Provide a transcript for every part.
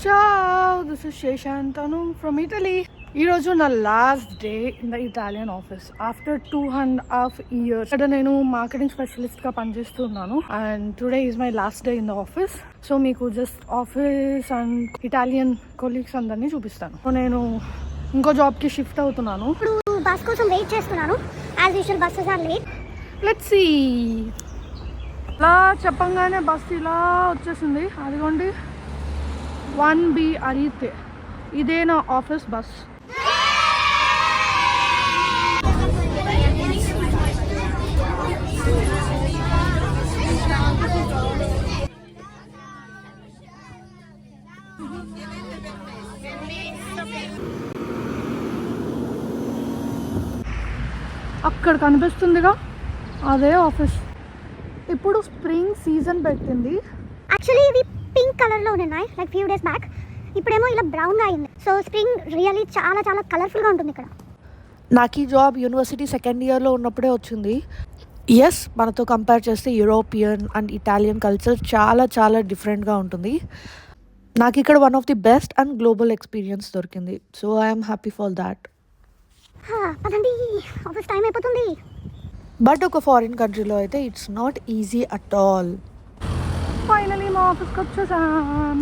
Ciao, this is Sheshantanu from Italy. ఈరోజు నా last day in the Italian office after 2.5 years. ఇక్కడ నేను marketing స్పెషలిస్ట్గా పనిచేస్తున్నాను and today is my last day in the office. So మీకు just office and Italian colleagues అందరినీ చూపిస్తాను. So నేను ఇంకో జాబ్కి షిఫ్ట్ అవుతున్నాను. ఇప్పుడు బస్ కోసం వెయిట్ చేస్తున్నాను. As usual buses are late. Let's see. ఇలా చెప్పంగానే బస్ ఇలా వచ్చేసింది. అదిగోండి 1B అడిగితే ఇదే నా ఆఫీస్ బస్. అక్కడ కనిపిస్తుందిగా అదే ఆఫీస్. ఇప్పుడు స్ప్రింగ్ సీజన్ పెట్టింది. యాక్చువల్లీ ఇవి పింక్ కలర్లో ఉన్నాయి లైక్ ఫ్యూ డేస్ బ్యాక్. ఇప్పుడేమో ఇలా బ్రౌన్గా అయింది. సో స్ప్రింగ్ రియల్లీ చాలా చాలా కలర్ఫుల్గా ఉంటుంది ఇక్కడ. నాకు ఈ జాబ్ యూనివర్సిటీ సెకండ్ ఇయర్లో ఉన్నప్పుడే వచ్చింది. ఎస్, మనతో కంపేర్ చేస్తే యూరోపియన్ అండ్ ఇటాలియన్ కల్చర్ చాలా చాలా డిఫరెంట్గా ఉంటుంది. నాకు ఇక్కడ one of the best and global experience దొరికింది. So I'm happy for that. పదండి, ఆఫీస్ టైం అయిపోతుంది. బట్ ఒక ఫారిన్ కంట్రీలో అయితే it's not easy at all. Finally మా ఆఫీస్కి వచ్చేసాం.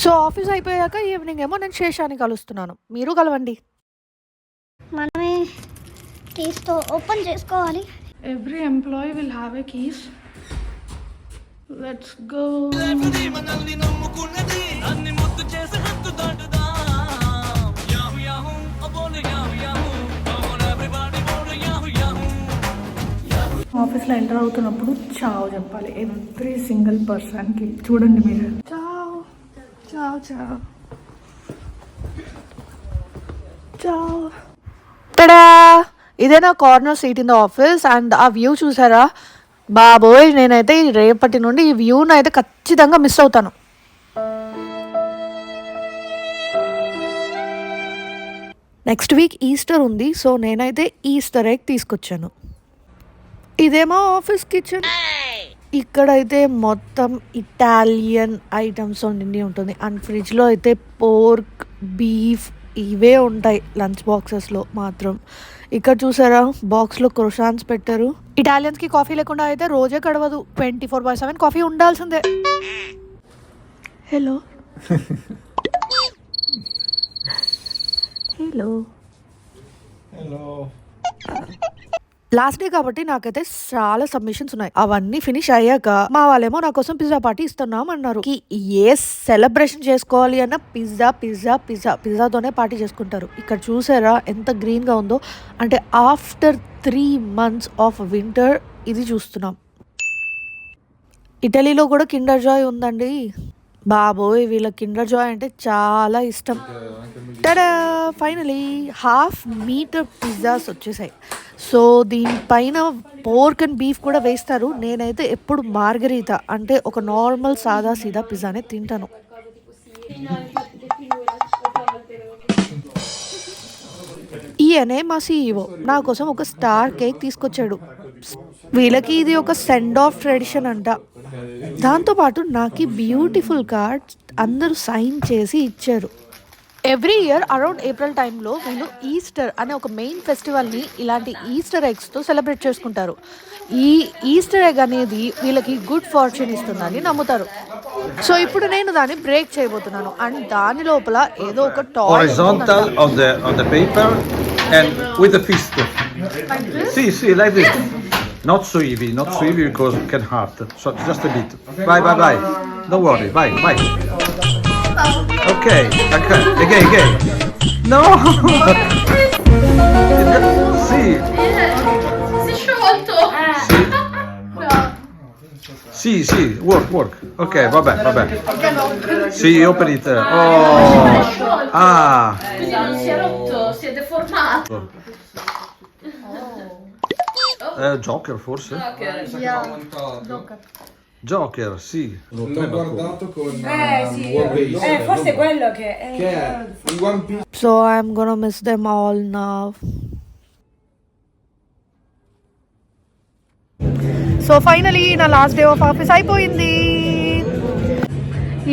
సో ఆఫీస్ అయిపోయాక ఈవినింగ్ ఏమో నేను శేషాన్ని కలుస్తున్నాను. మీరు కలవండి. మనమే కీస్తో ఓపెన్ చేసుకోవాలి. Every employee will have a keys. Let's go. ఆఫీస్లో ఎంటర్ అవుతున్నప్పుడు చావ్ చెప్పాలి ఎవ్రీ సింగిల్ పర్సన్కి. చూడండి మీరు. చావ్ చావ్ చావ్ చావ్. తడా, ఇదే నా corner seat in the office. And ఆ వ్యూ చూసారా బాబోయ్, నేనైతే రేపటి నుండి ఈ వ్యూని అయితే ఖచ్చితంగా మిస్ అవుతాను. నెక్స్ట్ వీక్ ఈస్టర్ ఉంది. సో నేనైతే ఈస్టర్ ఎగ్ తీసుకొచ్చాను. ఇదేమో ఆఫీస్ కిచెన్. ఇక్కడైతే మొత్తం ఇటాలియన్ ఐటమ్స్ నిండి ఉంటుంది. అండ్ ఫ్రిడ్జ్లో అయితే పోర్క్, బీఫ్ ఇవే ఉంటాయి లంచ్ బాక్సెస్లో మాత్రం. ఇక్కడ చూసారా బాక్స్లో క్రోసాన్స్ పెట్టారు. ఇటాలియన్స్కి కాఫీ లేకుండా అయితే రోజే గడవదు. 24/7 కాఫీ ఉండాల్సిందే. Hello hello hello. Last day కాబట్టి నాకైతే చాలా సబ్మిషన్స్ ఉన్నాయి. అవన్నీ ఫినిష్ అయ్యాక మా వాళ్ళేమో నా కోసం పిజ్జా పార్టీ ఇస్తున్నాం అన్నారు. ఏ సెలబ్రేషన్ చేసుకోవాలి అన్న పిజ్జా పిజ్జా పిజ్జా పిజ్జాతోనే పార్టీ చేసుకుంటారు. ఇక్కడ చూసారా ఎంత గ్రీన్ గా ఉందో. అంటే ఆఫ్టర్ 3 months ఆఫ్ వింటర్ ఇది చూస్తున్నాం. ఇటలీలో కూడా కిండర్ జాయ్ ఉందండి. బాబోయ్, వీళ్ళ కిండర్ జాయ్ అంటే చాలా ఇష్టం. టడా, ఫైనలీ 1/2 meter పిజ్జాస్ వచ్చేసాయి. సో దీనిపైన పోర్క్ అండ్ బీఫ్ కూడా వేస్తారు. నేనైతే ఎప్పుడు మార్గరీతా అంటే ఒక నార్మల్ సాదా సీదా పిజ్జానే తింటాను. ఈయనే మా CEO నా కోసం ఒక స్టార్ కేక్ తీసుకొచ్చాడు. వీళ్ళకి ఇది ఒక సెండ్ ఆఫ్ ట్రెడిషన్ అంట. దాంతోపాటు నాకు బ్యూటిఫుల్ కార్డ్స్ అందరూ సైన్ చేసి ఇచ్చారు. ఎవ్రీ ఇయర్ అరౌండ్ ఏప్రిల్ టైంలో వీళ్ళు ఈస్టర్ అనే ఒక మెయిన్ ఫెస్టివల్ని ఇలాంటి ఈస్టర్ ఎగ్స్తో సెలబ్రేట్ చేసుకుంటారు. ఈ ఈస్టర్ ఎగ్ అనేది వీళ్ళకి గుడ్ ఫార్చ్యూన్ ఇస్తుందని నమ్ముతారు. సో ఇప్పుడు నేను దాన్ని బ్రేక్ చేయబోతున్నాను. అండ్ దాని లోపల ఏదో ఒక horizontal on the paper and with the fist. See, like this. Not so heavy because it can hurt. So just a bit. Bye. Don't worry. Bye. Okay. Again. No. Sì. Si è sciolto. Sì. Work. Okay, vabbè. Sì, open it. Oh. Ah. Quindi non si è rotto, si è deformato. Joker forse? Joker. Joker, sì. Non l'ho guardato con Sì. One Piece. Forse è quello che Che è un One Piece. So I'm gonna miss them all now. So finally నా last day of office అయిపోయింది.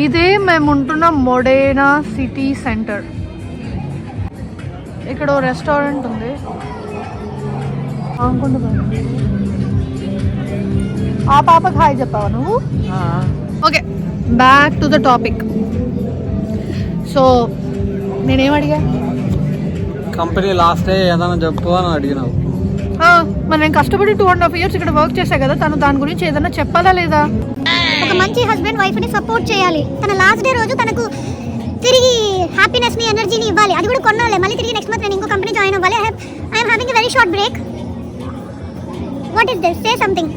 ఇదే మేము ఉంటున్న మొడేనా city centre. ఇక్కడ ఓ restaurant ఉంది. ఆ పాపకి hi చెప్పావా నువ్వు? Okay, back to the topic. So నేనేం అడిగా? కంపెనీ లాస్ట్ డే ఏదైనా చెప్పు అని అడిగినావు. మరి నేను కష్టపడి 2.5 years ఇక్కడ వర్క్ చేశా కదా, తను దాని గురించి ఏదైనా చెప్పాలా లేదా? ఒక మంచి హస్బెండ్ వైఫ్ ని సపోర్ట్ చేయాలి. తన లాస్ట్ డే రోజు తనకు తిరిగి హ్యాపీనెస్ ని ఎనర్జీని ఇవ్వాలి. అది కూడా కొన్నాళ్ళే. మళ్ళీ తిరిగి నెక్స్ట్ మంత్ నేను ఇంకో కంపెనీ జాయిన్ అవ్వాలి. I'm having a very short break. What is this? Say something.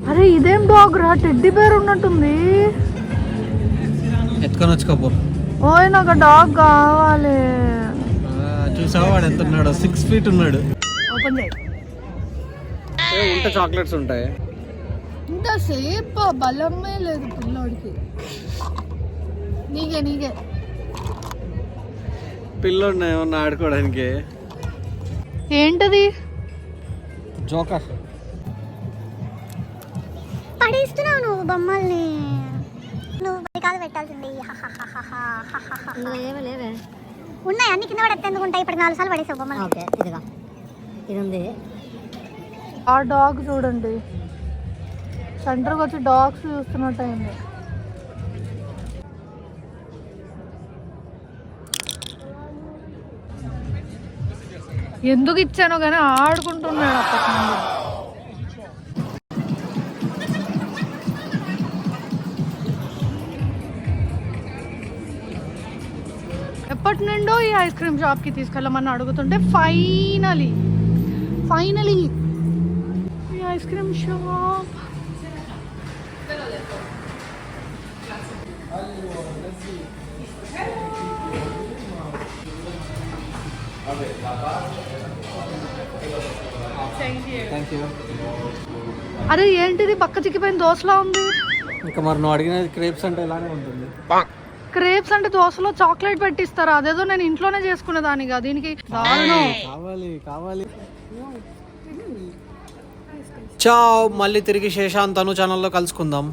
అరే ఇదేం డాగ్ రా, టెడ్డీ బేర్ ఉన్నట్టుంది. ఎత్తుకొని వచ్చుకోపో. ఓయ్ నాకు డాగ్ కావాలి. చూసావా వాడు ఎంత ఉన్నాడు? 6 feet ఉన్నాడు. ఓపెన్ చేయి. ఉంటే చాక్లెట్స్ ఉంటాయి. ఇంతసేపు బలమే లేదు పిల్లోడికి. నీకే పిల్లోడిని ఏమన్నా ఆడుకోవడానికి. ఏంటది? జోకర్. పడేస్తున్నావు నువ్వు బొమ్మల్ని. నువ్వు కాదు పెట్టాల్సింది. లేవే ఉన్నాయి అన్ని కింద పడేందుకు ఉంటాయి. ఇప్పుడు 4 సార్లు పడేసావు బొమ్మలు. ఓకే ఇదిగా ఇది ఉంది. ఆ డాగ్ చూడండి, సెంటర్కి వచ్చి డాగ్స్ చూస్తున్నట్టు అయింది. ఎందుకు ఇచ్చానో కానీ ఆడుకుంటున్నాడు అప్పటి నుండి. ఎప్పటి నుండో ఈ ఐస్ క్రీమ్ షాప్కి తీసుకెళ్ళమని అడుగుతుంటే ఫైనలీ ఈ ఐస్ క్రీమ్ షాప్. అరే ఏంటిది పక్క చిక్కిపోయిన దోశలా ఉంది? ఇంకా మరి నువ్వు అడిగినది క్రేప్స్ అంటే ఇలానే ఉంటుంది. క్రేప్స్ అంటే దోశలో చాక్లెట్ పెట్టిస్తారా? అదేదో నేను ఇంట్లోనే చేసుకునేదానిగా. దీనికి కావాలి. చావ్. మళ్ళీ తిరిగి శేషాంత్ అను ఛానల్లో కలుసుకుందాం.